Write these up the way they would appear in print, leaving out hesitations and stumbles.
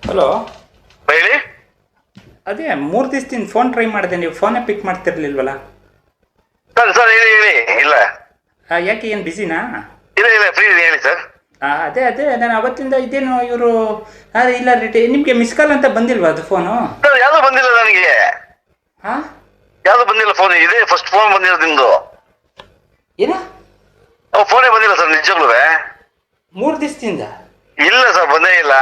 Hello, ಹೇಳಿ. ಅದೇ 3 ದಿವಸದಿಂದ ಫೋನ್ ಟ್ರೈ ಮಾಡಿದೆ, ನೀವು ಫೋನೇ ಪಿಕ್ ಮಾಡ್ತಿರ್ಲಿಲ್ವಲ್ಲ? ಸರ್ ಸರ್ ಹೇಳಿ ಹೇಳಿ. ಇಲ್ಲ ಯಾಕೆ, ಏನು ಬಿಸಿನಾ? ಇಲ್ಲ ಇಲ್ಲ, ಫ್ರೀ ಇದೆ, ಹೇಳಿ ಸರ್. ಅದೇ ಅದೇ ನಾನು ಅವತ್ತಿಂದ ಇದೇನು ಇವರು ಇಲ್ಲ ನಿಮಗೆ ಮಿಸ್ ಕಾಲ್ ಅಂತ ಬಂದಿಲ್ವಾ ಅದು ಫೋನು? ಸರ್ ಯಾವುದು ಬಂದಿಲ್ಲ ನನಗೆ. ಹಾಂ, ಯಾವುದು ಬಂದಿಲ್ಲ ಫೋನ್. ಇದೆ ಫಸ್ಟ್ ಫೋನ್ ಬಂದಿರೋದು ನಿಮ್ದು. ಏನ? ಫೋನೇ ಬಂದಿಲ್ಲ ಸರ್, ನಿಜವಾಗ್ಲೂ. 3 ದಿವಸದಿಂದ ಇಲ್ಲ ಸರ್, ಬಂದೇ ಇಲ್ಲ.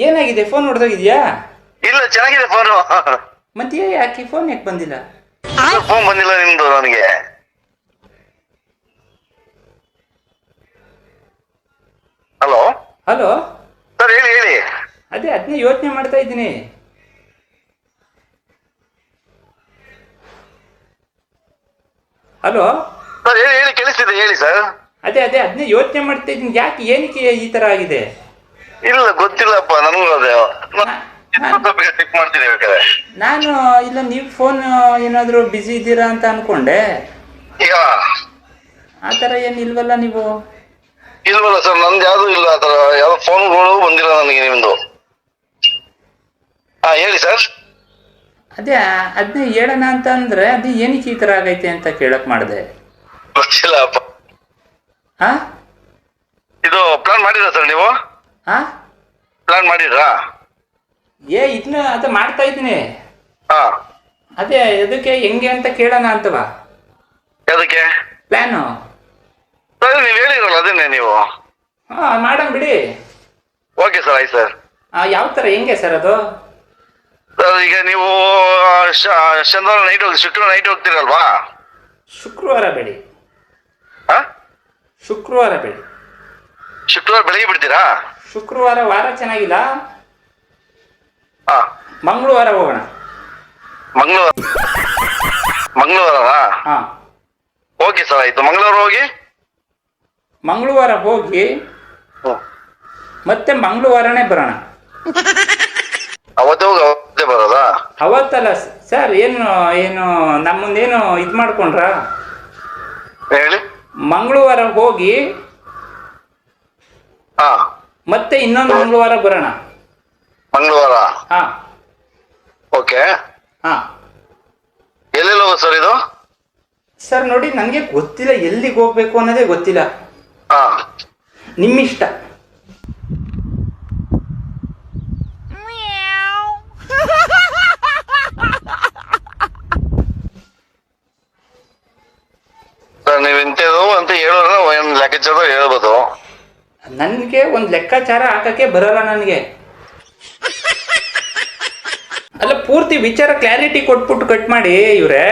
ಏನಾಗಿದೆ, ಫೋನ್ ಹೊಡೆದೋಗಿದ್ಯಾ? ಇಲ್ಲ, ಚೆನ್ನಾಗಿದೆ ಫೋನು. ಮತ್ತೆ ಯಾಕೆ ಫೋನ್ ಯಾಕೆ ಬಂದಿಲ್ಲ? ಫೋನ್ ಬಂದಿಲ್ಲ ನಿಮ್ದು ನನಗೆ. ಹಲೋ ಹಲೋ ಸರ್, ಹೇಳಿ ಹೇಳಿ. ಅದೇ ಅದನ್ನೇ ಯೋಚನೆ ಮಾಡ್ತಾ ಇದ್ದೀನಿ. ಹಲೋ ಸರ್ ಹೇಳಿ ಹೇಳಿ, ಕೇಳಿಸ್ತಿದೆ, ಹೇಳಿ ಸರ್. ಅದೇ ಅದೇ ಅದನ್ನೇ ಯೋಚನೆ ಮಾಡ್ತಾ ಇದ್ದೀನಿ, ಯಾಕೆ ಏನಕ್ಕೆ ಈ ಥರ ಆಗಿದೆ? ಇಲ್ಲ, ಗೊತ್ತಿಲ್ಲಪ್ಪ ನನಗೂ. ಅದೇ ಚೆಕ್ ಮಾಡ್ತೀನಿ ಬೇಕಾದ್ರೆ. ನಾನು ಇಲ್ಲ, ನೀವು ಫೋನ್ ಏನಾದರೂ ಬ್ಯುಸಿ ಇದ್ದೀರಾ ಅಂತ ಅನ್ಕೊಂಡೆ. ಈಗ ಆ ಥರ ಏನಿಲ್ವಲ್ಲ ನೀವು? ಇಲ್ವಲ್ಲ ಸರ್, ನಂದು ಯಾವ್ದು ಇಲ್ಲ ಆ ಥರ. ಯಾವ ಫೋನ್ಗಳು ಬಂದಿಲ್ಲ ನನಗೆ ನಿಮ್ದು. ಹೇಳಿ ಸರ್. ಅದೇ ಅದನ್ನೇ ಹೇಳೋಣ ಅಂತ ಅಂದರೆ, ಅದು ಏನಕ್ಕೆ ಈ ಥರ ಆಗೈತೆ ಅಂತ ಕೇಳಕ್ ಮಾಡಿದೆ. ಗೊತ್ತಿಲ್ಲ ಅಪ್ಪ. ಹಾ, ಇದು ಪ್ಲಾನ್ ಮಾಡಿದ್ರಾ ಸರ್ ನೀವು? ಹಾ, ಪ್ಲಾನ್ ಮಾಡಿದ್ರಾ? ಇದನ್ನ ಅದು ಮಾಡ್ತಾ ಇದ್ದೀನಿ. ಹಾ, ಅದೇ ಅದಕ್ಕೆ ಹೆಂಗೆ ಅಂತ ಕೇಳೋಣ ಅಂತವಾ ಅದಕ್ಕೆ ಪ್ಲ್ಯಾನು. ಸರ್ ನೀವು ಹೇಳಿರಲ್ಲ, ಅದೇನೆ ನೀವು. ಹಾಂ, ಮಾಡೋಣ ಬಿಡಿ. ಓಕೆ ಸರ್, ಆಯ್ತು ಸರ್. ಯಾವ ಥರ, ಹೆಂಗೆ ಸರ್ ಅದು? ಸರ್ ಈಗ ನೀವು ಶನಿವಾರ ನೈಟ್ ಶುಕ್ರವಾರ ನೈಟ್ ಹೋಗ್ತೀರಲ್ವಾ? ಶುಕ್ರವಾರ ಬೇಡಿ. ಹಾಂ, ಶುಕ್ರವಾರ ಬೇಡಿ. ಶುಕ್ರವಾರ ಬೆಳಿಗ್ಗೆ ಬಿಡ್ತೀರಾ? ಶುಕ್ರವಾರ ವಾರ ಚೆನ್ನಾಗಿಲ್ಲ, ಹಾಂ, ಮಂಗಳವಾರ ಹೋಗೋಣ. ಮಂಗಳವಾರ. ಹಾಂ, ಓಕೆ ಸರ್, ಆಯ್ತು. ಮಂಗಳವಾರ ಹೋಗಿ ಮತ್ತೆ ಮಂಗಳವಾರನೇ ಬರೋಣ. ಅವತ್ತೇ ಹೋಗಿ ಅವತ್ತೇ ಬರೋದಾ? ಅವತ್ತಲ್ಲ ಸರ್, ಏನು ನಮ್ಮಂದೇನು ಇದು ಮಾಡ್ಕೊಂಡ್ರ? ಹೇಳಿ. ಮಂಗಳವಾರ ಹೋಗಿ ಹಾಂ, ಮತ್ತೆ ಇನ್ನೊಂದು ಮಂಗಳವಾರ ಬರೋಣ. ಮಂಗಳವಾರ. ಹಾಂ, ಓಕೆ. ಹಾಂ. ಎಲ್ಲೆಲ್ಲಿ ಹೋಗೋದು ಸರ್ ಇದು? ಸರ್ ನೋಡಿ, ನನಗೆ ಗೊತ್ತಿಲ್ಲ, ಎಲ್ಲಿಗೆ ಹೋಗ್ಬೇಕು ಅನ್ನೋದೇ ಗೊತ್ತಿಲ್ಲ. ಹಾಂ, ನಿಮ್ಮಿಷ್ಟ. ಸರ್ ನೀವು ಇಂಥದ್ದು ಅಂತ ಹೇಳೋದ್ರ ಒಂದು ಲೆಕ್ಕಾಚಾರ ಹೇಳ್ಬೋದು. ನನಗೆ ಒಂದು ಲೆಕ್ಕಾಚಾರ ಹಾಕಕ್ಕೆ ಬರಲ್ಲ ನನಗೆ. ಅಲ್ಲ, ಪೂರ್ತಿ ವಿಚಾರ ಕ್ಲಾರಿಟಿ ಕೊಟ್ಬಿಟ್ಟು ಕಟ್ ಮಾಡಿ ಇವ್ರೆ.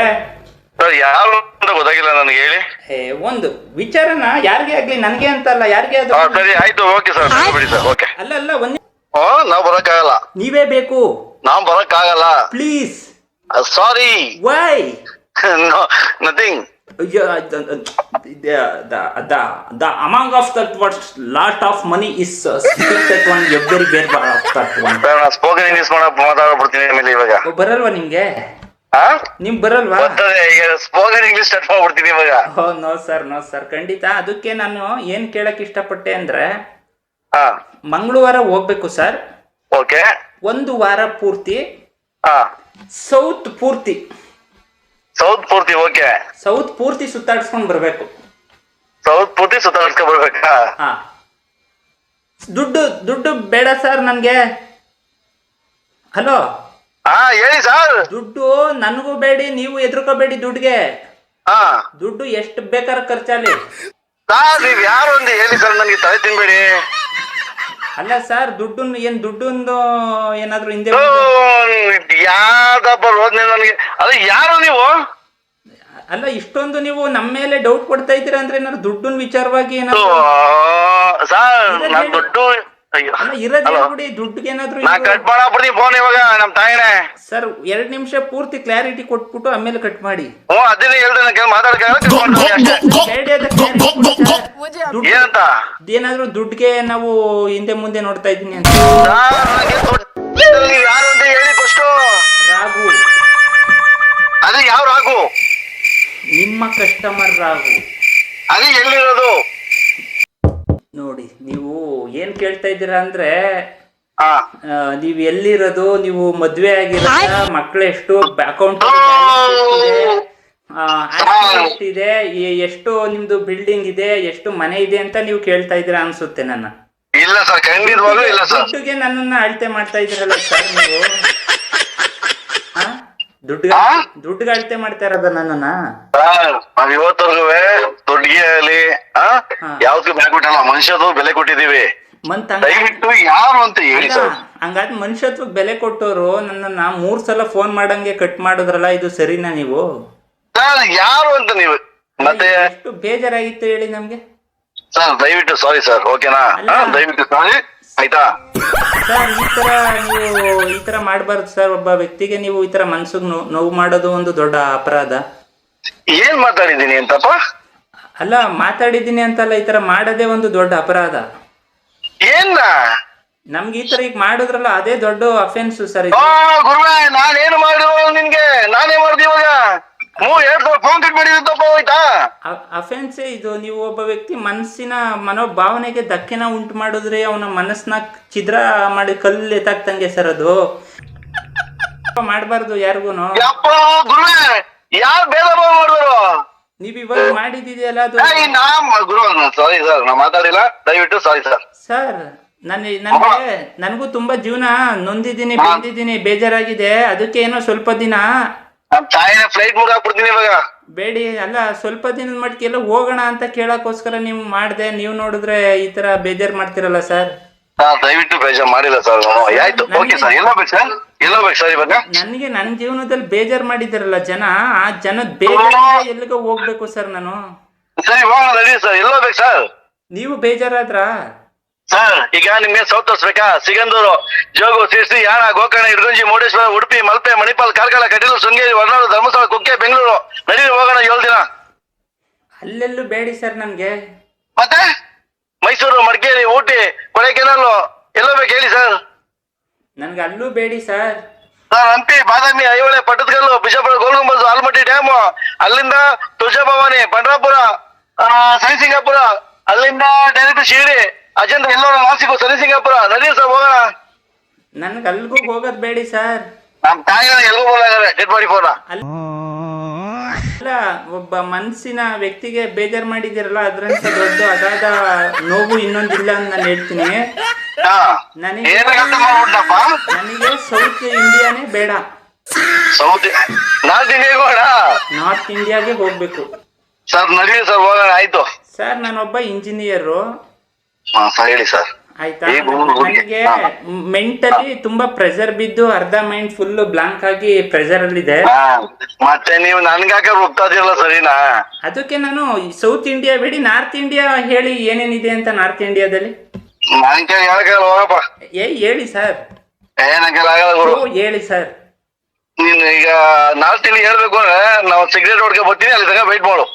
ಸರ್ ಯಾರು ಅಂತ ಗೊತ್ತಾಗಿಲ್ಲ ನನಗೆ, ಹೇಳಿ. ಒಂದು ವಿಚಾರನ ಯಾರಿಗೆ ಆಗ್ಲಿ, ನನಗೆ ಅಂತಲ್ಲ, ಯಾರಿಗೆ ಅದು. ಸರಿ ಆಯ್ತು, ಓಕೆ ಸರ್, ಬಿಡಿ ಸರ್. ಓಕೆ. ಅಲ್ಲ ಒಂದು ನಾವು ಬರೋಕ್ಕಾಗಲ್ಲ. ನೀವೇ ಬೇಕು. ನಾವು ಬರೋಕ್ಕಾಗಲ್ಲ. Please. Sorry. Why? Nothing. The among of that what lot of money is speak that one every where of that one. Spoken English ಮಾತಾಡ್ಬಿಡ್ತೀನಿ ಆಮೇಲೆ. ಇವಾಗ ಬರಲ್ವಾ ನಿಮ್ಗೆ? ನಿಮ್ ಬರಲ್ವಾ? ಸ್ಪೋಕನ್ ಇಂಗ್ಲಿಷ್ ಸ್ಟಾರ್ಟ್ ಮಾಡ್ಬಿಡ್ತೀನಿ ಇವಾಗ. ನೋ ಸರ್, ಖಂಡಿತ. ಅದಕ್ಕೆ ನಾನು ಏನ್ ಕೇಳಕ್ ಇಷ್ಟಪಟ್ಟೆ ಅಂದ್ರೆ, ಮಂಗಳವಾರ ಹೋಗ್ಬೇಕು ಸರ್. ಓಕೆ. ಒಂದು ವಾರ ಪೂರ್ತಿ ಸೌತ್ ಪೂರ್ತಿ. ಓಕೆ. ಸೌತ್ ಪೂರ್ತಿ ಸುತ್ತಾಡ್ಸ್ಕೊಂಡ್ ಬರ್ಬೇಕು. ಬರ್ಬೇಕಾ? ದುಡ್ಡು ಬೇಡ ಸರ್ ನನ್ಗೆ. ಹಲೋ, ಹೇಳಿ ಸರ್. ದುಡ್ಡು ನನಗೂ ಬೇಡಿ, ನೀವು ಎದುರ್ಕೋಬೇಡಿ ದುಡ್ಡಿಗೆ. ದುಡ್ಡು ಎಷ್ಟು ಬೇಕಾದ್ರೆ ಖರ್ಚಾಲಿ. ಸರ್ ನೀವ್ ಯಾರು ಅಂತ ಹೇಳಿ ಸರ್, ನನಗೆ ತಲೆ ತಿನ್ಬೇಡಿ. ಅಲ್ಲ ಸರ್, ದುಡ್ಡೊಂದು ಏನಾದ್ರು ಹಿಂದೆ ಯಾವ್ದಪ್ಪ ರೋದ್ನೆ ನನಗೆ. ಅದು ಯಾರು ನೀವು? ಅಲ್ಲ, ಇಷ್ಟೊಂದು ನೀವು ನಮ್ಮ ಮೇಲೆ ಡೌಟ್ ಕೊಡ್ತಾ ಇದ್ದೀರಾ ಅಂದ್ರೆ ಏನಾದ್ರು ದುಡ್ಡಿನ ವಿಚಾರವಾಗಿ ಏನಾದ್ರು ದುಡ್ಡು ಇರೋದೇ ದುಡ್ಡಿಗೆ ಏನಾದ್ರು. ಕಟ್ ಮಾಡಬಿಡ್ತೀನಿ ಫೋನ್ ಇವಾಗ, ನಮ್ ತಾಯಿನೇ. ಸರ್ 2 ನಿಮಿಷ ಪೂರ್ತಿ ಕ್ಲಾರಿಟಿ ಕೊಟ್ಬಿಟ್ಟು ಆಮೇಲೆ ಕಟ್ ಮಾಡಿ. ಅದನ್ನೇ ಹೇಳ್ದೆ, ಏನಂತ. ಏನಾದ್ರು ದುಡ್ಡಿಗೆ ನಾವು ಹಿಂದೆ ಮುಂದೆ ನೋಡ್ತಾ ಇದ್ದೀನಿ ಅಂತ. ಯಾರು ಅಂತ ಹೇಳಿ ಫಸ್ಟ್. ರಾಘು. ಅದೇ ಯಾವ ರಾಘು? ನಿಮ್ಮ ಕಸ್ಟಮರ್ ರಾಘು. ಅದು ಎಲ್ಲಿರೋದು? ನೋಡಿ, ನೀವು ಏನ್ ಕೇಳ್ತಾ ಇದ್ದೀರಾ ಅಂದ್ರೆ, ಹಾ ನೀವ್ ಎಲ್ಲಿರೋದು, ನೀವು ಮದ್ವೆ ಆಗಿರೋದ, ಮಕ್ಳು ಎಷ್ಟು, ಅಕೌಂಟ್ ಎಷ್ಟಿದೆ, ಎಷ್ಟು ನಿಮ್ದು ಬಿಲ್ಡಿಂಗ್ ಇದೆ, ಎಷ್ಟು ಮನೆ ಇದೆ ಅಂತ ನೀವು ಕೇಳ್ತಾ ಇದ್ದೀರಾ ಅನ್ಸುತ್ತೆ ನನ್ನ. ಇಲ್ಲ ಸರ್, ಖಂಡಿತವಾಗ್ಲೂ ಇಲ್ಲ ಸರ್. ದುಡ್ಡುಗೆ ನನ್ನನ್ನ ಅಳತೆ ಮಾಡ್ತಾ ಇದ್ದೀರಲ್ಲ ಸರ್ ನೀವು. ದುಡ್ಡುಗೆ ಅಳತೆ ಮಾಡ್ತಾ ಇರೋದ ನನ್ನನ್ನ. ನಾವ್ ಇವತ್ತರ್ಗು ದುಡ್ಡಿಗೆ ಆಗಲಿ ಯಾವ್ದಕ್ಕೂ ಬೆಲೆ ಕೊಟ್ಟಿಲ್ಲ, ಮನುಷ್ಯದು ಬೆಲೆ ಕೊಟ್ಟಿದೀವಿ. ದಯವಿಟ್ಟು ಯಾರು ಅಂತ ಹೇಳಿ ಸರ್. ಹಂಗಾದ್ ಮನುಷ್ಯತ್ವಕ್ಕೆ ಬೆಲೆ ಕೊಟ್ಟವರು ನನ್ನನ್ನ 3 ಸಲ ಫೋನ್ ಮಾಡಂಗೆ ಕಟ್ ಮಾಡಿದ್ರಲ್ಲ, ಇದು ಸರಿನಾ ನೀವು? ಸರ್ ಯಾರು ಅಂತ ನೀವು ಮತ್ತೆ ಎಷ್ಟು ಬೇಜಾರಾಗಿತ್ತು ಹೇಳಿ ನಮ್ಗೆ. ಸರ್ ದಯವಿಟ್ಟು ಸಾರಿ ಸರ್, ಓಕೆನಾ? ದಯವಿಟ್ಟು ಸಾರಿ ಆಯ್ತಾ ಸರ್. ಈ ತರ ಮಾಡಬಾರ್ದು ಸರ್. ಒಬ್ಬ ವ್ಯಕ್ತಿಗೆ ನೀವು ಈ ತರ ಮನ್ಸಿಗೆ ನೋವು ಮಾಡೋದು ಒಂದು ದೊಡ್ಡ ಅಪರಾಧ. ಏನ್ ಮಾತಾಡಿದೀನಿ ಅಂತಪ್ಪ? ಅಲ್ಲ, ಮಾತಾಡಿದ್ದೀನಿ ಅಂತಲ್ಲ, ಈ ತರ ಮಾಡೋದೇ ಒಂದು ದೊಡ್ಡ ಅಪರಾಧ. ಏನ್ ನಮ್ಗೆ ಈ ತರ ಈಗ ಮಾಡಿದ್ರಲ್ಲ, ಅದೇ ದೊಡ್ಡ ಅಫೆನ್ಸ್ ಸರ್. ಗುರುವೇ, ನಾನೇನು ಮಾಡಿರೋ ನಿನ್ಗೆ? ನಾನೇ ಮಾಡ್ದಿ ಇವಾಗ 2 ಫೋನ್ ಕಟ್ ಮಾಡಿದ್ರು ತಪ್ಪ ಹೋಯ್ತಾ? ಅಫೆನ್ಸೇ ಇದು. ನೀವು ಒಬ್ಬ ವ್ಯಕ್ತಿ ಮನಸ್ಸಿನ ಮನೋಭಾವನೆಗೆ ಧಕ್ಕೆನ ಉಂಟು ಮಾಡಿದ್ರೆ ಅವನ ಮನಸ್ಸನ್ನ ಛಿದ್ರ ಮಾಡಿ ಕಲ್ಲು ಎತ್ತಾಕ್ತಂಗೆ ಸರ್. ಅದು ಮಾಡಬಾರ್ದು ಯಾರಿಗೂನು. ಗುರುವೇ, ಯಾರು ಭೇದ ಭಾವ ಮಾಡಿದ್ರು? ನೀವ್ ಇವಾಗ ಮಾಡಿದಿದೆಯಲ್ಲ ಅದು. ಗುರು ಸಾರಿ ಸರ್, ನಾ ಮಾತಾಡಿಲ್ಲ, ದಯವಿಟ್ಟು ಸಾರಿ ಸರ್. ಸರ್ ನನಗೂ ತುಂಬಾ ಜೀವನ ನೊಂದಿದ್ದೀನಿ, ಬೆಂದಿದ್ದೀನಿ, ಬೇಜಾರಾಗಿದೆ. ಅದಕ್ಕೆ ಏನೋ ಸ್ವಲ್ಪ ದಿನ ತಾಯಿನ ಫ್ಲೈಟ್ ಮೂಡ್ ಹಾಕ್ಬಿಡ್ತೀನಿ ಇವಾಗ. ಬೇಡಿ, ಅಲ್ಲ ಸ್ವಲ್ಪ ದಿನದ ಮಟ್ಟಿಗೆಲ್ಲ ಹೋಗೋಣ ಅಂತ ಕೇಳಕ್ಕೋಸ್ಕರ ನೀವು ಮಾಡ್ದೆ. ನೀವು ನೋಡಿದ್ರೆ ಈ ತರ ಬೇಜಾರ್ ಮಾಡ್ತಿರಲ್ಲ ಸರ್. ದಯವಿಟ್ಟು ಬೇಜಾರ್ ಮಾಡಿಲ್ಲ ಸರ್. ಆಯ್ತು, ಓಕೆ ಸರ್. ಎಲ್ಲೋಗ್ಬೇಕು ಸರ್? ಎಲ್ಲೋಗ್ಬೇಕು ಸರ್ ಇವಾಗ? ನನಗೆ ನನ್ನ ಜೀವನದಲ್ಲಿ ಬೇಜಾರ್ ಮಾಡಿದಿರಲ್ಲ ಜನ, ಆ ಜನದ ಬೇಜಾರ್ ಎಲ್ಲಿಗೋ ಹೋಗ್ಬೇಕು ಸರ್ ನಾನು. ಸರಿ, ಹೋಗೋಣ ನಡಿ ಸರ್. ಎಲ್ಲೋಗ್ಬೇಕು ಸರ್? ನೀವು ಬೇಜಾರಾದ್ರ ಸರ್? ಈಗ ನಿಮ್ಗೆ ಸೌತ್ ತೋರಿಸ್ಬೇಕಾ? ಸಿಗಂದೂರು, ಜೋಗು, ಸಿರ್ಸಿ, ಯಾಣ, ಗೋಕರ್ಣ, ಇಡಗುಂಜಿ, ಮುರುಡೇಶ್ವರ, ಉಡುಪಿ, ಮಲ್ಪೆ, ಮಣಿಪಾಲ್, ಕಾರ್ಕಳ, ಕಟೀಲು, ಶೃಂಗೇರಿ, ಹೊರನಾಡು, ಧರ್ಮಸ್ಥಳ, ಕುಕ್ಕೆ, ಬೆಂಗಳೂರು. ನಡಿ ಹೋಗೋಣ 7 ದಿನ. ಅಲ್ಲೆಲ್ಲೂ ಬೇಡಿ ಸರ್ ನಮ್ಗೆ. ಮತ್ತೆ ಮೈಸೂರು, ಮಡಿಕೇರಿ, ಊಟಿ, ಕೊಡೈಕೆನಾಲ್ ಎಲ್ಲೋಗ್ಬೇಕು ಹೇಳಿ ಸರ್? ನನ್ಗೆ ಅಲ್ಲೂ ಬೇಡಿ ಸರ್. ಹಂಪಿ, ಬಾದಾಮಿ, ಐಹೊಳೆ, ಪಟ್ಟದಕಲ್ಲು, ಬಿಜಾಪುರ, ಗೋಲ್ಗುಂಬಜ್, ಆಲ್ಮಟ್ಟಿ ಡ್ಯಾಮ್, ಅಲ್ಲಿಂದ ತುಳಜಾಭವಾನಿ, ಪಂಡ್ರಾಪುರ, ಸರಿಸಿಂಗಾಪುರ, ಅಲ್ಲಿಂದ ಡೈರೆಕ್ಟ್ ಶಿರಡಿ, ಅಜಂತ, ಎಲ್ಲೋ ನಾಸಿಕು, ಸರಿಸಿಂಗಾಪುರ. ನಡಿ ಸರ್ ಹೋಗೋಣ. ನನ್ಗೆ ಅಲ್ಗೂ ಹೋಗೋದ್ ಬೇಡಿ ಸರ್. ನಮ್ ತಾಯಿ ಎಲ್ಗೂ ಹೋಗ್ಲಾಗದೆ ಡೆಡ್ ಬಾಡಿ ಫೋನ. ಅಲ್ಲ, ಒಬ್ಬ ಮನಸ್ಸಿನ ವ್ಯಕ್ತಿಗೆ ಬೇಜಾರ್ ಮಾಡಿದಿರಲ್ಲ, ಅದ್ರಂತ ದೊಡ್ಡ ಅಗಾಧ ನೋವು ಇನ್ನೊಂದಿಲ್ಲ ಅಂತ ನಾನು ಹೇಳ್ತೀನಿ. ನನಗೆ ಸೌತ್ ಇಂಡಿಯಾನೇ ಬೇಡ. ನಾರ್ತ್ ಇಂಡಿಯಾಗೆ ಹೋಗ್ಬೇಕು ಸರ್. ನಡೀಲಿ ಸರ್, ಹೋಗೋಣ. ಆಯ್ತು ಸರ್. ನಾನೊಬ್ಬ ಇಂಜಿನಿಯರು. ಹೇಳಿ ಸರ್. ಆಯ್ತಾ? ನನಗೆ ಮೆಂಟಲಿ ತುಂಬಾ ಪ್ರೆಷರ್ ಬಿದ್ದು ಅರ್ಧ ಮೈಂಡ್ ಫುಲ್ ಬ್ಲಾಂಕ್ ಆಗಿ ಪ್ರೆಷರ್ ಅಲ್ಲಿದೆ. ಮತ್ತೆ ನೀವು ನನ್ಗಾಕ ಹೋಗ್ತಾದಿರಲ್ಲ, ಸರಿನಾ? ಅದಕ್ಕೆ ನಾನು ಸೌತ್ ಇಂಡಿಯಾ ಬೇಡಿ, ನಾರ್ತ್ ಇಂಡಿಯಾ ಹೇಳಿ ಏನೇನಿದೆ ಅಂತ. ನಾರ್ತ್ ಇಂಡಿಯಾದಲ್ಲಿ ಹೋಗಪ್ಪ. ಹೇಳಿ ಸರ್. ಹೇಳಿ ಸರ್. ನೀನ್ ಈಗ ನಾರ್ತ್ ಇಂಡಿಯಾ ಹೇಳ್ಬೇಕು ಅಂದ್ರೆ ನಾವು ಸಿಗರೇಟ್ ಹೊಡ್ಕೆ ಬರ್ತೀನಿ, ಅಲ್ಲಿ ತನಕ ವೆಯ್ಟ್ ಮಾಡು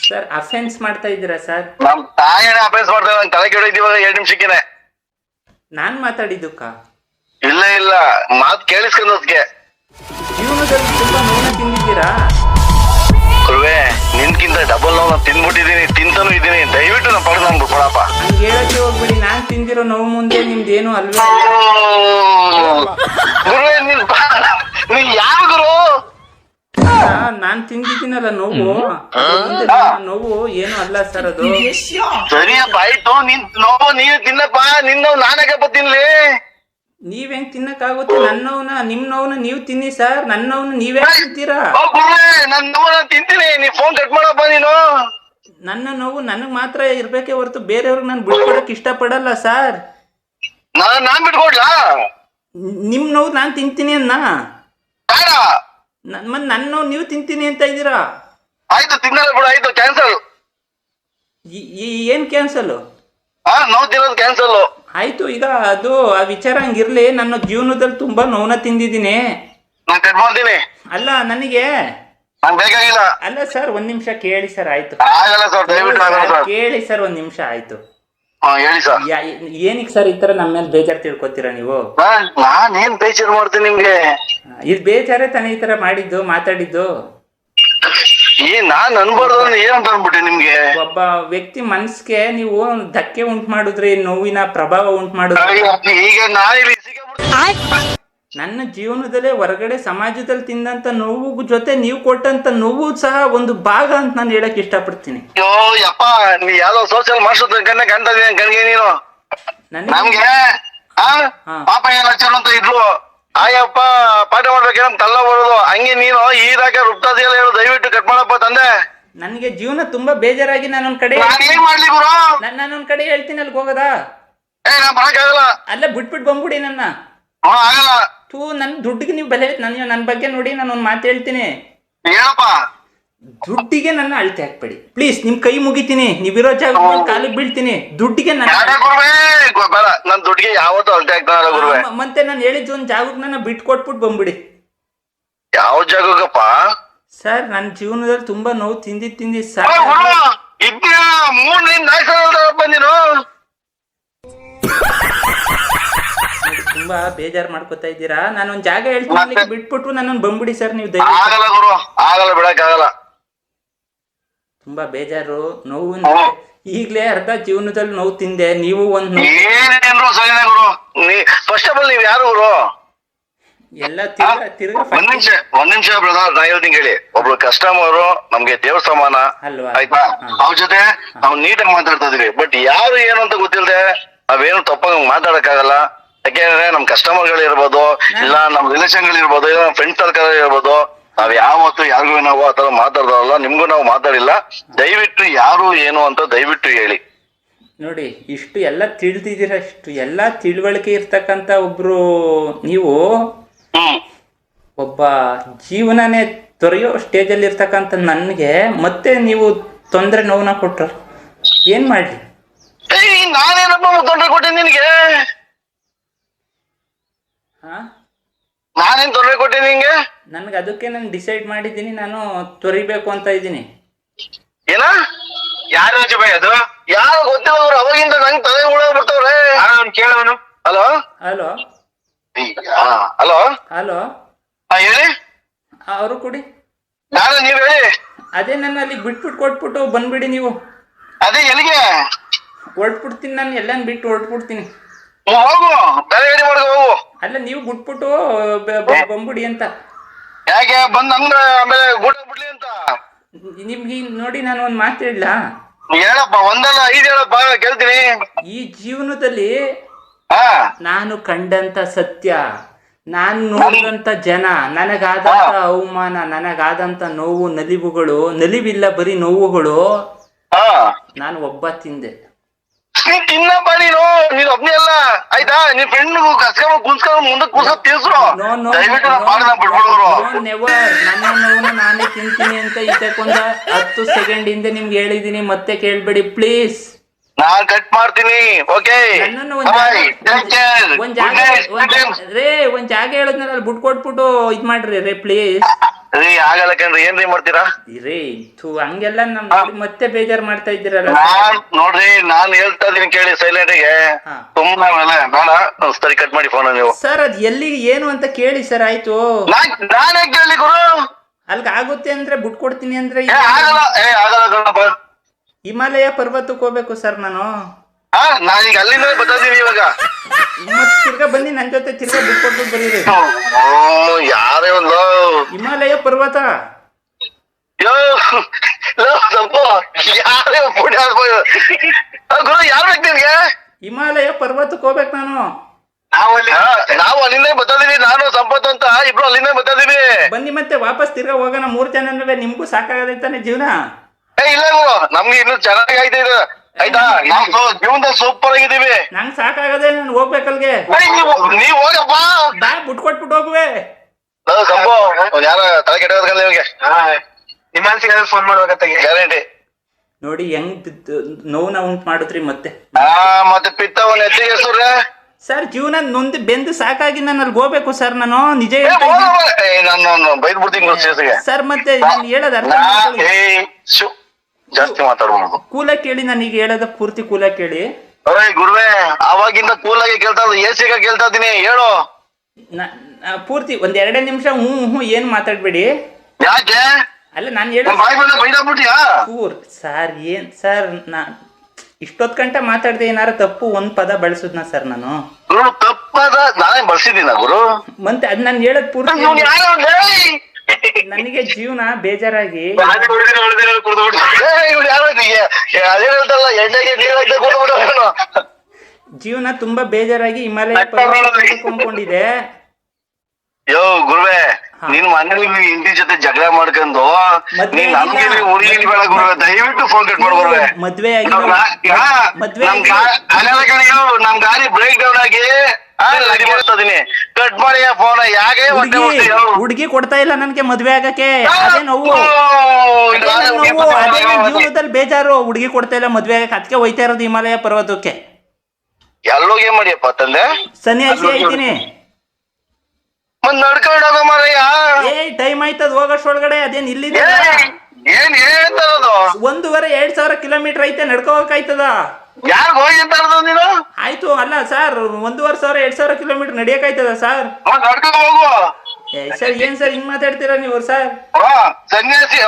ಸರ್. ಅಫೆನ್ಸ್ ಮಾಡ್ತಾ ಇದ್ದೀರಾ ಸರ್? ನಮ್ ತಾಯಿನೇ ಅಫೆನ್ಸ್ ಮಾಡ್ತಾರೆ. ನನ್ ತಲೆ ಕೆಡೋಯ್ತೀವ 2 ನಿಮಿಷಕ್ಕೆ. ನಾನ್ ಮಾತಾಡಿದ್ದಕ್ಕ? ಇಲ್ಲ, ಮಾತ್ ಕೇಳಿಸ್ಕೊಂಡೋದ್ಕೆ. ಜೀವನದಲ್ಲಿ ತುಂಬಾ ನೋವು ತಿಂದಿದ್ದೀರಾ ಗುರುವೇ? ನಿನ್ಕಿಂತ ಡಬಲ್ ನೋವು ತಿಂದ್ಬಿಟ್ಟಿದೀನಿ, ತಿಂತಾನು ಇದೀನಿ. ದಯವಿಟ್ಟು ನಮ್ಮ ಪಡೆದು ನಮ್ಗೆ ಕೊಡಪ್ಪ. ಹಂಗೆ ಹೇಳಕ್ಕೆ ಹೋಗ್ಬಿಡಿ. ನಾನ್ ತಿಂದಿರೋ ನೋವು ಮುಂದೆ ನಿಮ್ದೇನು ಅಲ್ವೇ. ಗುರುವೇ, ನೀನ್ ಯಾವ ಗುರು? ನಾನ್ ತಿಂದಿದ್ದೀನಲ್ಲ ನೋವು, ನೋವು ಏನು ಅಲ್ಲ ಸರ್. ಅದು ಸರಿಯಪ್ಪ, ಆಯ್ತು. ನಿನ್ ನೋವು ನೀನು ತಿನ್ನಪ್ಪ. ನಿನ್ನ ನಾನಾಗ ತಿನ್ಲಿ. ನೀವ್ ಹೆಂಗ್ ತಿನ್ನಕ್ಕಾಗುತ್ತೆ? ನನ್ನ ನೋವನ್ನ, ನಿಮ್ ನೋವನ್ನ ನೀವ್ ತಿನ್ನಿ ಸರ್. ನನ್ನ ನೋವನ್ನ ನೀವೇ ತಿಂತೀರಾ? ನನ್ ನೋವು ತಿಂತೀನಿ. ನೀ ಫೋನ್ ಕಟ್ ಮಾಡಪ್ಪ ನೀನು. ನನ್ನ ನೋವು ನನಗ್ ಮಾತ್ರ ಇರ್ಬೇಕೇ ಹೊರತು ಬೇರೆಯವ್ರಿಗೆ ನಾನು ಬಿಟ್ಕೊಡಕ್ ಇಷ್ಟ ಪಡಲ್ಲ ಸರ್. ನಾನ್ ಬಿಟ್ಕೊಡ್ಲಾ? ನಿಮ್ ನೋವು ನಾನ್ ತಿಂತೀನಿ ಅನ್ನ. ಮತ್ ನನ್ನ ನೋವು ನೀವು ತಿಂತೀನಿ ಅಂತ ಇದ್ದೀರಾ? ಆಯ್ತು, ತಿನ್ನಲ್ಲ ಬಿಡು. ಆಯ್ತು, ಕ್ಯಾನ್ಸಲ್. ಏನ್ ಕ್ಯಾನ್ಸಲ್? ನೋವು ತಿನ್ನೋದು ಕ್ಯಾನ್ಸಲ್. ಆಯ್ತು, ಈಗ ಅದು ಆ ವಿಚಾರ ಹಂಗಿರ್ಲಿ. ನನ್ನ ಜೀವನದಲ್ಲಿ ತುಂಬಾ ನೋವನ್ನ ತಿಂದಿದ್ದೀನಿ. ನಾನು ಕಟ್ ಮಾಡ್ತೀನಿ. ಅಲ್ಲ, ನನಗೆ ಬೇಕಾಗಿಲ್ಲ. ಅಲ್ಲ ಸರ್, 1 ನಿಮಿಷ ಕೇಳಿ ಸರ್. ಆಯ್ತು, ಆಗಲ್ಲ ಸರ್, ದಯವಿಟ್ಟು ಕೇಳಿ ಸರ್. 1 ನಿಮಿಷ ಆಯ್ತು. ಹೇಳಿ ಸರ್. ಏನಕ್ಕೆ ಸರ್ ಈ ತರ ನಮ್ಮ ಮೇಲೆ ಬೇಜಾರ್ ತಿಳ್ಕೊತೀರಾ ನೀವು? ನಾನ್ ಏನ್ ಬೇಜಾರ್ ಮಾಡ್ತೀನಿ ನಿಮ್ಗೆ? ಇದು ಬೇಜಾರೇ ತಾನೇ ಈ ತರ ಮಾಡಿದ್ದು, ಮಾತಾಡಿದ್ದು? ನಾನ್ ಅನ್ಬಾರ್ದು ಏನಂತ ಅನ್ಬಿಟ್ಟೆ ನಿಮ್ಗೆ? ಒಬ್ಬ ವ್ಯಕ್ತಿ ಮನ್ಸ್ಗೆ ನೀವು ಧಕ್ಕೆ ಉಂಟು ಮಾಡಿದ್ರಿ, ನೋವಿನ ಪ್ರಭಾವ ಉಂಟು ಮಾಡಿದ್ರಿ. ಈಗ ನಾನಿಲ್ಲಿ ಸಿಕ್ಕಾಬಿಡ್ತೀನಿ. ನನ್ನ ಜೀವನದಲ್ಲೇ ಹೊರಗಡೆ ಸಮಾಜದಲ್ಲಿ ತಿಂದಂತ ನೋವು ಜೊತೆ ನೀವು ಕೊಟ್ಟಂತ ನೋವು ಸಹ ಒಂದು ಭಾಗ ಅಂತ ನಾನು ಹೇಳಕ್ ಇಷ್ಟಪಡ್ತೀನಿ. ಅಯ್ಯೋ ಯಪ್ಪ, ನೀ ಯಾವ್ದೋ ಸೋಷಿಯಲ್ ಮಾಸ್ಟರ್ ಕಣ್ಣ ಕಾಣ್ತಾ ಕಣ್ಗೆ ನೀನು. ನಮ್ಗೆ ಪಾಪ ಲಕ್ಷಣ ಅಂತ ಇದ್ಲು, ಆಯಪ್ಪ ಪಾಠ ಮಾಡ್ಬೇಕೇನ ತಲ್ಲ ಬರೋದು, ಹಂಗೆ ನೀನು ಈದಾಗ ರುಬ್ತಾದಿಯಲ್ಲ ಹೇಳು, ದಯವಿಟ್ಟು ಕಟ್ ಮಾಡಪ್ಪ ತಂದೆ. ನನಗೆ ಜೀವನ ತುಂಬಾ ಬೇಜಾರಾಗಿ ನಾನೊಂದ್ ಕಡೆ ಏನ್ ಮಾಡ್ಲಿ ಗುರು? ನಾನೊಂದ್ ಕಡೆ ಹೇಳ್ತೀನಿ, ಅಲ್ಲಿಗೆ ಹೋಗದಾ? ನಾ ಬರಕ್ಕಾಗಲ್ಲ. ಅಲ್ಲ ಬಿಟ್ಬಿಟ್ಟು ಬಂದ್ಬಿಡಿ ನನ್ನ. ಆಗಲ್ಲ. ನನ್ ದುಡ್ಡಿಗೆ ನೀವು ಬೆಲೆ, ನನ್ನ ಬಗ್ಗೆ ನೋಡಿ ನಾನು ಒಂದ್ ಮಾತು ಹೇಳ್ತೀನಿ. ಹೇಳಪ್ಪ. ದುಡ್ಡಿಗೆ ನನ್ನ ಅಳತೆ ಹಾಕ್ಬೇಡಿ ಪ್ಲೀಸ್, ನಿಮ್ ಕೈ ಮುಗಿತೀನಿ, ನೀವಿರೋ ಜಾಗ ಕಾಲಿಗೆ ಬೀಳ್ತೀನಿ. ದುಡ್ಡಿಗೆ ಬೇಡ, ನನ್ ದುಡ್ಡಿಗೆ ಯಾವತ್ತೂ ಅಳತೆ ಆಗ್ತಾನಲ್ಲ ಗುರುವೆ. ಮತ್ತೆ ನಾನು ಹೇಳಿದ್ದು ಒಂದ್ ಜಾಗಕ್ಕೆ ನನ್ನ ಬಿಟ್ಟು ಕೊಟ್ಬಿಟ್ಟು ಬಂದ್ಬಿಡಿ. ಯಾವ ಜಾಗಕ್ಕಪ್ಪ? ಸರ್ ನನ್ನ ಜೀವನದಲ್ಲಿ ತುಂಬಾ ನೋವು ತಿಂದಿ ಸರ್. ಬಂದಿರು ತುಂಬಾ ಬೇಜಾರ್ ಮಾಡ್ಕೊತಾ ಇದ್ದೀರಾ. ನಾನೊಂದ್ ಜಾಗ ಹೇಳ್ತೀನಿ, ಬಿಟ್ಬಿಟ್ಟು ನನ್ನನ್ನು ಬಂದ್ಬಿಡಿ ಸರ್ ನೀವು. ಆಗಲ್ಲ ಗುರು, ಆಗಲ್ಲ, ಬಿಡಕ್ ಆಗಲ್ಲ. ತುಂಬಾ ಬೇಜಾರು, ನೋವು. ಈಗ್ಲೇ ಅರ್ಧ ಜೀವನದಲ್ಲಿ ನೋವು ತಿಂದೆ, ನೀವು ಒಂದ್ ಏನೇನ್ರು ಸರಿನಾ ಗುರು? ಫಸ್ಟ್ ಆಫ್ ಆಲ್ ನೀವ್ ಯಾರು ಗುರು? ಎಲ್ಲ ತಿರ್ಗಾ ಒಂದ್ ನಿಮಿಷ ಬ್ರದರ್, ನಾ ಹೇಳ್ತೀನಿ ಕೇಳಿ. ಒಬ್ರು ಕಸ್ಟಮರು ನಮ್ಗೆ ದೇವ್ರ ಸಮಾನ ಅಲ್ವಾ? ಆಯ್ತಾ? ಅವ್ರ ಜೊತೆ ನಾವು ನೀಟಾಗಿ ಮಾತಾಡ್ತಾ ಇದೀವಿ. ಬಟ್ ಯಾರು ಏನು ಅಂತ ಗೊತ್ತಿಲ್ಲದೆ ನಾವೇನು ತಪ್ಪಾಗ ಮಾತಾಡಕ್ಕಾಗಲ್ಲ. ಯಾಕೆಂದ್ರೆ ನಮ್ ಕಸ್ಟಮರ್ ಗಳು ಇರ್ಬೋದು, ಇಲ್ಲ ನಮ್ ರಿಲೇಷನ್ ಗಳು ಇರ್ಬೋದು, ಇಲ್ಲ ನಮ್ ಫ್ರೆಂಡ್ ಸರ್ಕಲ್ ಇರ್ಬೋದು, ನಾವ್ ಯಾವತ್ತು ಯಾರಿಗೂ ನಾವು ಆತರ ಮಾತಾಡ್ದಲ್ಲ, ನಿಮ್ಗೂ ನಾವು ಮಾತಾಡಿಲ್ಲ. ದಯವಿಟ್ಟು ಯಾರು ಏನು ಅಂತ ದಯವಿಟ್ಟು ಹೇಳಿ. ನೋಡಿ, ಇಷ್ಟು ಎಲ್ಲ ತಿಳಿದಿದ್ದೀರಾ, ಇಷ್ಟು ಎಲ್ಲ ತಿಳುವಳಿಕೆ ಇರ್ತಕ್ಕಂತ ಒಬ್ರು ನೀವು. ಒಬ್ಬ ಜೀವನನೇ ತೊರೆಯೋ ಸ್ಟೇಜಲ್ಲಿ ಇರ್ತಕ್ಕಂಥ ನನ್ಗೆ ಮತ್ತೆ ನೀವು ತೊಂದರೆ ನೋವನ್ನ ಕೊಟ್ರ ಏನ್ ಮಾಡ್ಲಿ? ನಾನೇನಪ್ಪ ತೊಂದರೆ ಕೊಟ್ಟೆ ನಿನ್ಗೆ? ನಾನೇನ್ ತೊಂದರೆ ಕೊಟ್ಟೆ ನಿಂಗೆ? ನನ್ಗೆ ಅದಕ್ಕೆ ನಾನು ಡಿಸೈಡ್ ಮಾಡಿದ್ದೀನಿ, ನಾನು ತೊರಿಬೇಕು ಅಂತ ಇದ್ದೀನಿ. ಏನ? ಯಾರು ಅದು? ಯಾರು ಗೊತ್ತಿಲ್ಲ, ಅವಾಗಿಂದ ನಂಗೆ ತಲೆ ಹುಳ ಬಿಡ್ತಾವ್ರೆ. ಕೇಳವನು. ಹಲೋ ಹಲೋ ಹಲೋ ಹಲೋ ಹೇಳಿ. ಅವರು ಕೊಡಿ. ಯಾರು ನೀವ್ ಹೇಳಿ? ಅದೇ ನನ್ನ ಅಲ್ಲಿ ಬಿಟ್ಬಿಟ್ಟು ಕೊಟ್ಬಿಟ್ಟು ಬಂದ್ಬಿಡಿ ನೀವು. ಅದೇ ಎಲ್ಲಿಗೆ? ಹೊರಟ್ಬಿಡ್ತೀನಿ ನಾನು, ಎಲ್ಲಾನು ಬಿಟ್ಟು ಹೊರಟ್ಬಿಡ್ತೀನಿ. ಹೋಗು, ಬೇರೆ ಗಾಡಿ ಮಾಡ್ಕೊ ಹೋಗು. ಅಲ್ಲ ನೀವು ಬಿಟ್ಬಿಟ್ಟು ಬಂದ್ಬಿಡಿ ಅಂತ. ಯಾಕೆ ಬಂದ್ ಹಂಗ ಆಮೇಲೆ ಗೂಟ ಬಿಡ್ಲಿ ಅಂತ? ನಿಮ್ಗೆ ನೋಡಿ ನಾನು ಒಂದ್ ಮಾತು ಹೇಳ. ಹೇಳಪ್ಪ, ಒಂದಲ್ಲ 5 ಹೇಳಪ್ಪ, ಕೇಳ್ತೀನಿ. ಈ ಜೀವನದಲ್ಲಿ ನಾನು ಕಂಡಂತ ಸತ್ಯ, ನಾನು ನೋಡಿದಂತ ಜನ, ನನಗಾದಂತ ಅವಮಾನ, ನನಗಾದಂತ ನೋವು, ನಲಿವಿಲ್ಲ ಬರೀ ನೋವುಗಳು, ನಾನು ಒಬ್ಬ ತಿಂದೆ. ತಿನ್ನಪ್ಪ ನೀನು ಒಬ್ನೇ ಅಲ್ಲ, ಆಯ್ತಾ? ನಿನ್ ಫ್ರೆಂಡ್ ಕಸ್ಕೊಂಡ್ ಕುನ್ಸ್ಕೊಂಡ್ ಮುಂದಕ್ಕೆ ಕೂರ್ಸ್ಕೊಂಡ್ ತಿರ್ಸ್ರು. ದಯವಿಟ್ಟು ನನ್ನ ನೋವನ್ನ ನಾನೇ ತಿಂತೀನಿ ಅಂತ ಇದಕ್ಕೊಂದ 10 ಸೆಕೆಂಡ್ ಹಿಂದೆ ನಿಮ್ಗೆ ಹೇಳಿದೀನಿ, ಮತ್ತೆ ಕೇಳ್ಬೇಡಿ ಪ್ಲೀಸ್. ನಾನ್ ಕಟ್ ಮಾಡ್ತೀನಿ. ಓಕೆ, ಒಂದ್ ಜಾಗ ಹೇಳದ್ನ ಅಲ್ಲಿ ಬಿಟ್ ಕೊಟ್ಬಿಟ್ಟು ಇದ್ ಮಾಡ್ರಿ ರೇ ಪ್ಲೀಸ್. ಆಗಲ್ಲ ಕಣ್ರಿ, ಏನ್ರಿ ಮಾಡ್ತೀರಾ ರೇ? ಹಂಗೆಲ್ಲ ನಮ್ ಮತ್ತೆ ಬೇಜಾರ್ ಮಾಡ್ತಾ ಇದ್ದೀರಲ್ಲ. ನೋಡ್ರಿ, ನಾನ್ ಹೇಳ್ತಾ ಇದೀನಿ ಕೇಳಿ ಸೈಲೆಂಟ್ ಗೆ. ತುಂಬಾ ಬೇಡ, ಸರಿ ಕಟ್ ಮಾಡಿ ಫೋನ್ ನೀವು. ಸರ್ ಅದ್ ಎಲ್ಲಿಗೆ ಏನು ಅಂತ ಕೇಳಿ ಸರ್. ಆಯ್ತು, ನಾನೇ ಕೇಳಿ ಗುರು. ಅಲ್ಗ ಆಗುತ್ತೆ ಅಂದ್ರೆ ಬಿಟ್ ಕೊಡ್ತೀನಿ ಅಂದ್ರೆ ಆಗಲ್ಲ. ಹಿಮಾಲಯ ಪರ್ವತಕ್ಕೆ ಹೋಗ್ಬೇಕು ಸರ್ ನಾನು. ನಾನೀಗ ಅಲ್ಲಿಂದ ಬರ್ತಾದೀನಿ ಇವಾಗ. ಮತ್ ತಿರ್ಗಾ ಬನ್ನಿ ನನ್ ಜೊತೆ, ತಿರ್ಗಾ ಬಿಟ್ಕೊಟ್ಟು ಬರೀರಿ. ಯಾರೇ ಒಂದು ಹಿಮಾಲಯ ಪರ್ವತ. ಯಾರೇ ಗುರು, ಯಾರು ಬೇಕು ನಿನ್ಗೆ? ಹಿಮಾಲಯ ಪರ್ವತಕ್ಕೆ ಹೋಗ್ಬೇಕು ನಾನು. ನಾವು ಅಲ್ಲಿಂದ ಬರ್ತಾದೀವಿ, ನಾನು ಸಂಪತ್ ಅಂತ ಇಬ್ರು ಅಲ್ಲಿಂದ ಬರ್ತಾದೀವಿ. ಬನ್ನಿ ಮತ್ತೆ ವಾಪಸ್ ತಿರ್ಗಾ ಹೋಗೋಣ. 3 ಜನ ನಿಮ್ಗೂ ಸಾಕಾಗದೈತಾನೆ ಜೀವನ? ಇಲ್ಲ ಗುರು, ನಮ್ಗೆ ಇನ್ನು ಚೆನ್ನಾಗಿ ಆಯ್ತಾ ಇದು, ಆಯ್ತಾ? ನಾವು ಜೀವನದಲ್ಲಿ ಸೂಪರ್ ಆಗಿದ್ದೀವಿ. ನಂಗೆ ಸಾಕಾಗದೆ, ನಾನು ಹೋಗ್ಬೇಕಲ್ಗೆ. ನೀವ್ ಹೋಗಪ್ಪ, ಬಾ ಬಿಟ್ಕೊಟ್ಬಿಟ್ಟು ಹೋಗುವೆ. ಸಂಭವ ಯಾರ ತಲೆ ಕೆಟ್ಟೋದ್ಕಲ್ಲ ನಿಮ್ಗೆ. ನಿಮ್ಮ ಮನ್ಸಿಗೆ ಫೋನ್ ಮಾಡ್ಬೇಕಂತ ಗ್ಯಾರಂಟಿ. ನೋಡಿ ಹೆಂಗ್ ನೋವನ್ನ ಉಂಟು ಮಾಡಿದ್ರಿ ಮತ್ತೆ. ಮತ್ತೆ ಪಿತ್ತವನ್ನ ಎತ್ತಿಗೆ ಸುರ್ರೆ ಸರ್. ಜೀವನ ನೊಂದು ಬೆಂದು ಸಾಕಾಗಿ ನಾನು ಅಲ್ಲಿ ಹೋಗ್ಬೇಕು ಸರ್. ನಾನು ನಿಜ ನಾನು ಬೈದ್ ಬಿಡ್ತೀನಿ ಸರ್. ಮತ್ತೆ ನಾನು ಹೇಳೋದು ಅರ್ಥ ಜಾಸ್ತಿ ಮಾತಾಡ್ಬೋದು. ಕೂಲ ಕೇಳಿ, ನಾನು ಈಗ ಹೇಳೋದ ಪೂರ್ತಿ ಕೂಲ ಕೇಳಿ. ಗುರುವೆ, ಅವಾಗಿಂದ ಕೂಲಾಗಿ ಕೇಳ್ತಾ ಎಸಿಗ ಕೇಳ್ತಾ ಇದೀನಿ, ಹೇಳು ಪೂರ್ತಿ. ಒಂದ್ 2 ನಿಮಿಷ ಹ್ಞೂ ಏನ್ ಮಾತಾಡ್ಬೇಡಿ. ಯಾಕೆ? ಅಲ್ಲ ನಾನು ಹೇಳೋದು ಬಾಯ್ ಬಂದ ಬೈದಾಕ್ಬಿಟ್ಟಿಯಾ? ಸರ್ ಏನ್ ಸರ್ ಇಷ್ಟೊತ್ತು ಗಂಟೆ ಮಾತಾಡ್ದೆ ಏನಾರ ತಪ್ಪು ಒಂದ್ ಪದ ಬಳಸುದ್ನ ಸರ್ ನಾನು? ಗುರು ತಪ್ಪದ ನಾನೇ ಬಳಸಿದ್ದೀನ ಗುರು? ಮತ್ತೆ ಅದ್ ನಾನು ಹೇಳದ್ ಪೂರ್ತಿ ನನಗೆ ಜೀವನ ಬೇಜಾರಾಗಿ ಜೀವನ ತುಂಬಾ ಬೇಜಾರಾಗಿ ಹಿಮಾಲಯ ಕೊಂಡ್ಕೊಂಡಿದೆ. ಯೋ ಗುರುವೆ, ನೀನ್ ಮನೇಲಿ ಹಿಂದಿ ಜೊತೆ ಜಗಳ ಮಾಡ್ಕೊಂಡು ನೀನ್ ನಮ್ಗೆ ಉಳಿಲಿ ಬೇಡ ಗುರುವೆ, ದಯವಿಟ್ಟು ಫೋನ್ ಕಟ್ ಮಾಡು ಗುರುವೆ. ಮದ್ವೆ ನಮ್ ಗಾಡಿ ಬ್ರೇಕ್ ಡೌನ್ ಆಗಿ ಕಟ್ ಮಾಡಿ ಫೋನ್. ಯಾಕೆ ಹುಡುಗಿ ಕೊಡ್ತಾ ಇಲ್ಲ ನನ್ಗೆ ಮದ್ವೆ ಆಗಕ್ಕೆ, ಅದೇ ನೋವು. ಜೀವನದಲ್ಲಿ ಬೇಜಾರು, ಹುಡುಗಿ ಕೊಡ್ತಾ ಇಲ್ಲ ಮದ್ವೆ ಆಗಕ್ಕೆ, ಅದಕ್ಕೆ ಹೋಯ್ತಾ ಇರೋದು ಹಿಮಾಲಯ ಪರ್ವತಕ್ಕೆ. ಎಲ್ಲೋಗಿ ಮಾಡಿಯಪ್ಪ ತಂದೆ? ಸನ್ಯಾಸಿ ಆಯ್ತೀನಿ. ಮತ್ ನಡ್ಕೊಂಡು ಹೋಗೋ ಮಾರಯ್ಯ. ಟೈಮ್ ಆಯ್ತದ ಹೋಗೋಷ್ಟ್ರೊಳಗಡೆ. ಅದೇನ್ ಇಲ್ಲಿದೆ? ಏನ್ ಹೇಳ್ತಾರದು? 1,500 ಕಿಲೋಮೀಟರ್ ಐತೆ, ನಡ್ಕೋಬೇಕಾಯ್ತದ. ಯಾರು ಹೋಗಿ ಅಂತ ನೀನು? ಆಯ್ತು ಅಲ್ಲ ಸರ್, 1,500-2,000 ಕಿಲೋಮೀಟರ್ ನಡಿಯಕಾಯ್ತದ ಸರ್? ನಡ್ಕೊಂಡು ಹೋಗು. ಸರ್ ಏನ್ ಸರ್ ಹಿಂಗ್ ಮಾತಾಡ್ತೀರಾ ನೀವು ಸರ್? ಸನ್ಯಾಸಿ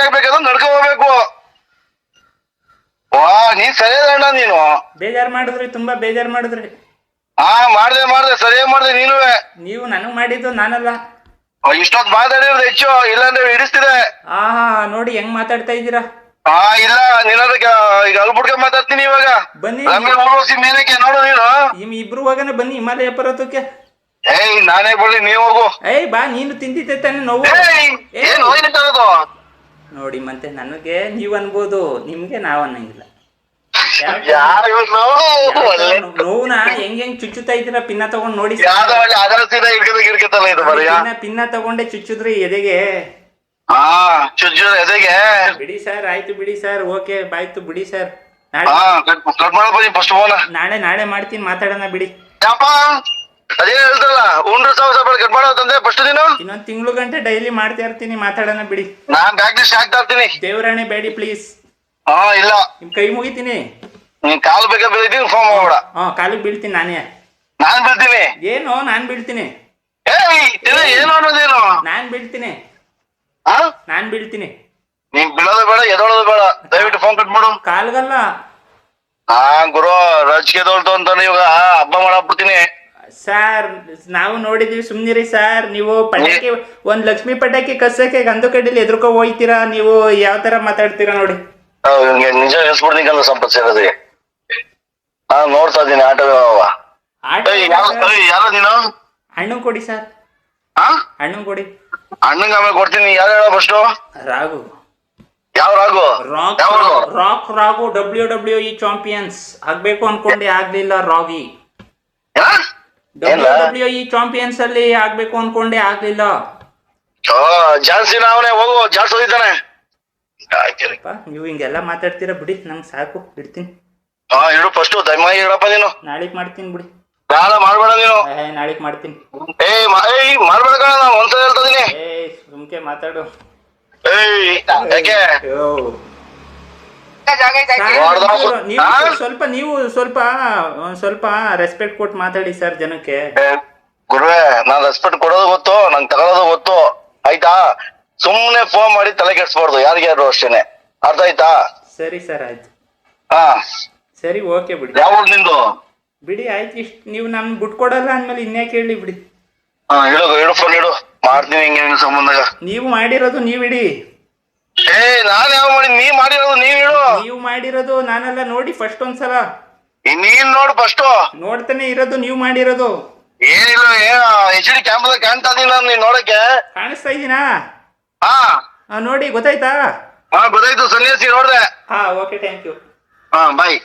ಆಗ್ಬೇಕಾದ್ರೆ ನಡ್ಕೊ ಹೋಗ್ಬೇಕು. ನೀನ್ ಸರಿಯಾದ ನೀನು. ಬೇಜಾರ್ ಮಾಡಿದ್ರಿ, ತುಂಬಾ ಬೇಜಾರ್ ಮಾಡಿದ್ರಿ. ಮಾಡ್ದೆ ಸರಿಯಾಗಿ ಮಾಡ್ದೆ ನೀನುವೆ. ನೀವು ನನಗ್ ಮಾಡಿದ್ದು, ನಾನಲ್ಲ. ಇಷ್ಟೊತ್ತು ಮಾತಾಡಿರೋದು ಹೆಚ್ಚು, ಇಲ್ಲಾಂದ್ರೆ ಹಿಡಿಸ್ತಿದೆ. ನೋಡಿ ಹೆಂಗ್ ಮಾತಾಡ್ತಾ ಇದ್ದೀರಾ. ಇಲ್ಲ ನಿನ್ನದಕ್ಕೆ ಈಗ ಅಲ್ಬಿಡ್ಕ ಮಾತಾಡ್ತೀನಿ ಇವಾಗ. ಬನ್ನಿ ಊರ್ವಶಿ ಮೇನಕ್ಕೆ ನೋಡು ನೀನು. ಇಬ್ರು ಹೋಗನ ಬನ್ನಿ ಹಿಮಾಲಯ ಪರ್ವತಕ್ಕೆ. ನಾನೇ ಬರ್ಲಿ, ನೀವ್ ಹೋಗು. ಬಾ, ನೀನು ತಿಂದಿದ್ದೆ ತಾನೆ ನೋವು. ನೋಡಿ ಮತ್ತೆ ನನಗೆ ನೀವ್ ಅನ್ಬೋದು, ನಿಮ್ಗೆ ನಾವ್ ಅನ್ನಂಗಿಲ್ಲ. ನೋವುನ ಹೆಂಗ್ ಚುಚ್ಚುತ್ತಾ ಇದ್ದೀರಾ? ಪಿನ್ನ ತಗೊಂಡ್ ನೋಡಿ. ಪಿನ್ನ ತಗೊಂಡೆ ಚುಚ್ಚುದ್ರಿ ಎದೆಗೆ. ಬಿಡಿ ಸರ್, ಆಯ್ತು ಬಿಡಿ ಸರ್, ಓಕೆ ಆಯ್ತು ಬಿಡಿ ಸರ್. ನಾಳೆ ಮಾಡ್ತೀನಿ, ಮಾತಾಡೋಣ ಬಿಡಿ. ಅದೇ ಹೇಳ್ತಾರಲ್ಲ, ಉಂಡ್ರು ಸಾವಿರ ಕಟ್ ಮಾಡೋದಂದ್ರೆ ಫಸ್ಟ್ ದಿನ ಇನ್ನೊಂದ್ ತಿಂಗಳು ಗಂಟೆ ಡೈಲಿ ಮಾಡ್ತಾ ಇರ್ತೀನಿ, ಮಾತಾಡೋಣ ಬಿಡಿ. ನಾನ್ ಪ್ರಾಕ್ಟೀಸ್ ಆಗ್ತಾ ಇರ್ತೀನಿ. ದೇವರಾಣೆ ಬೇಡಿ ಪ್ಲೀಸ್. ಇಲ್ಲ ನಿಮ್ ಕೈ ಮುಗಿತೀನಿ. ನೀನ್ ಕಾಲು ಬೇಕಾ ಬೀಳ್ತೀನಿ, ಫೋನ್ ಮಾಡ್ಬೇಡ. ಕಾಲಿಗೆ ಬೀಳ್ತೀನಿ ನಾನೇ. ನಾನ್ ಬೀಳ್ತೀನಿ. ಏನು ನಾನ್ ಬೀಳ್ತೀನಿ? ಏನು ಅನ್ನೋದೇನು? ನಾನ್ ಬೀಳ್ತೀನಿ. ನೀನ್ ಬೀಳೋದು ಬೇಡ, ಎದೋಳೋದು ಬೇಡ, ದಯವಿಟ್ಟು ಫೋನ್ ಕಟ್ ಮಾಡು. ಕಾಲ್ಗಲ್ಲ. ಗುರು ರಾಜಕೀಯ ದೊಡ್ಡ ಅಂತಾನೆ ಇವಾಗ ಹಬ್ಬ ಮಾಡಾಕ್ಬಿಡ್ತೀನಿ. ಸರ್ ನಾವು ನೋಡಿದೀವಿ, ಸುಮ್ನಿರಿ ಸರ್. ನೀವು ಪಟಾಕಿ, ಒಂದ್ ಲಕ್ಷ್ಮಿ ಪಟಾಕಿ ಕಸಕ್ಕೆ ಗಂದು ಕಡ್ಡಿಲಿ ಎದ್ರಕೋ ಹೋಯ್ತೀರಾ ನೀವು. ಯಾವ ತರ ಮಾತಾಡ್ತೀರಾ ನೋಡಿ. ನಿಜ ಹೇಳ್ಸ್ಬಿಡ್ತೀನಲ್ಲ ಸಂಪತ್ ಸೇರೋದಿಗೆ. ನೋಡ್ತಾ ಇದ್ದೀನಿ ಆಟ. ಯಾರು ನೀನು? ಹಣ್ಣು ಕೊಡಿ ಸರ್. ಹಣ್ಣು ಕೊಡಿ. ಹಣ್ಣಂಗ ಆಮೇಲೆ ಕೊಡ್ತೀನಿ. ಯಾರು ಹೇಳೋ ಫಸ್ಟು? ರಾಘು. ಯಾವ ರಾಘು? ರಾಘು WWE ಚಾಂಪಿಯನ್ಸ್ ಆಗ್ಬೇಕು ಅನ್ಕೊಂಡೆ, ಆಗ್ಲಿಲ್ಲ. ರಾಗಿ WWE ಚಾಂಪಿಯನ್ಸ್ ಅಲ್ಲಿ ಆಗ್ಬೇಕು ಅನ್ಕೊಂಡೆ, ಆಗ್ಲಿಲ್ಲ. ಜಾನ್ಸಿ ನಾವನೇ ಹೋಗು, ಜಾಡ್ಸ್ ಹೋಗಿದ್ದಾನೆ. ನೀವು ಹಿಂಗೆಲ್ಲ ಮಾತಾಡ್ತೀರಾ ಬಿಡಿ, ನಂಗೆ ಸಾಕು, ಬಿಡ್ತೀನಿ. ಇಡು ಫಸ್ಟ್ ದಯಮಾಡಿ ಇಡಪ್ಪ ನೀನು. ನಾಳೆಗ್ ಮಾಡ್ತೀನಿ ಬಿಡಿ. ನಾಳೆ ಮಾಡ್ಬೇಡ ನೀನು. ನಾಳೆಗ್ ಮಾಡ್ತೀನಿ. ಮಾಡ್ಬೇಡ ಕಣ, ನಾನು ಒಂದ್ಸಲ ಹೇಳ್ತಾ ಇದೀನಿ. ಸುಮ್ಕೆ ಮಾತಾಡು. ಯಾಕೆ ಸ್ವಲ್ಪ ರೆಸ್ಪೆಕ್ಟ್ ಕೊಟ್ಟು ಮಾತಾಡಿ ಸರ್ ಜನಕ್ಕೆ. ಗುರುವೆ, ನಾನ್ ರೆಸ್ಪೆಕ್ಟ್ ಕೊಡೋದು ಗೊತ್ತು, ನಂಗೆ ತಗೊಳೋದು ಗೊತ್ತು, ಆಯ್ತಾ? ಸುಮ್ನೆ ಫೋನ್ ಮಾಡಿ ತಲೆ ಕೆಡ್ಸ್ಬಾರ್ದು ಯಾರಿಗ್ಯಾರು ಅಷ್ಟೇನೆ, ಅರ್ಥ ಆಯ್ತಾ? ಸರಿ ಸರ್, ಆಯ್ತು. ಸರಿ, ಓಕೆ ಬಿಡಿ. ಯಾವ ನಿಂದು? ಬಿಡಿ ಆಯ್ತು. ಇಷ್ಟ ನೀವು ನನ್ ಬಿಟ್ಕೊಡಲ್ಲ ಅಂದ್ಮೇಲೆ ಇನ್ಯಾಕೆ ಹೇಳಿ ಬಿಡಿ. ಇಡು ಫೋನ್ ಇಡು, ಮಾಡ್ತೀನಿ. ಹಿಂಗೆ ಸಂಬಂಧ ನೀವು ಮಾಡಿರೋದು ನೀವಿಡಿ. ನಾನ್ ಯಾವ ಮಾಡಿ? ನೀ ಮಾಡಿರೋದು ನೀವ್ ಇಡು. ನೀವು ಮಾಡಿರೋದು ನಾನೆಲ್ಲ ನೋಡಿ ಫಸ್ಟ್ ಒಂದ್ಸಲ. ನೀನ್ ನೋಡು ಫಸ್ಟ್. ನೋಡ್ತಾನೆ ಇರೋದು ನೀವು ಮಾಡಿರೋದು. ಏನಿಲ್ಲ, HD ಕ್ಯಾಮ್ರಾ ಕಾಣ್ತಾ ಇದೀನಿ ನಾನು, ನೀನ್ ನೋಡಕ್ಕೆ ಕಾಣಿಸ್ತಾ ಇದೀನಾ? ನೋಡಿ ಗೊತ್ತಾಯ್ತಾ? ಗೊತ್ತಾಯ್ತು. ಸನ್ಯಾಸಿ ನೋಡ್ದೆ. Okay, thank you. ಬಾಯ್.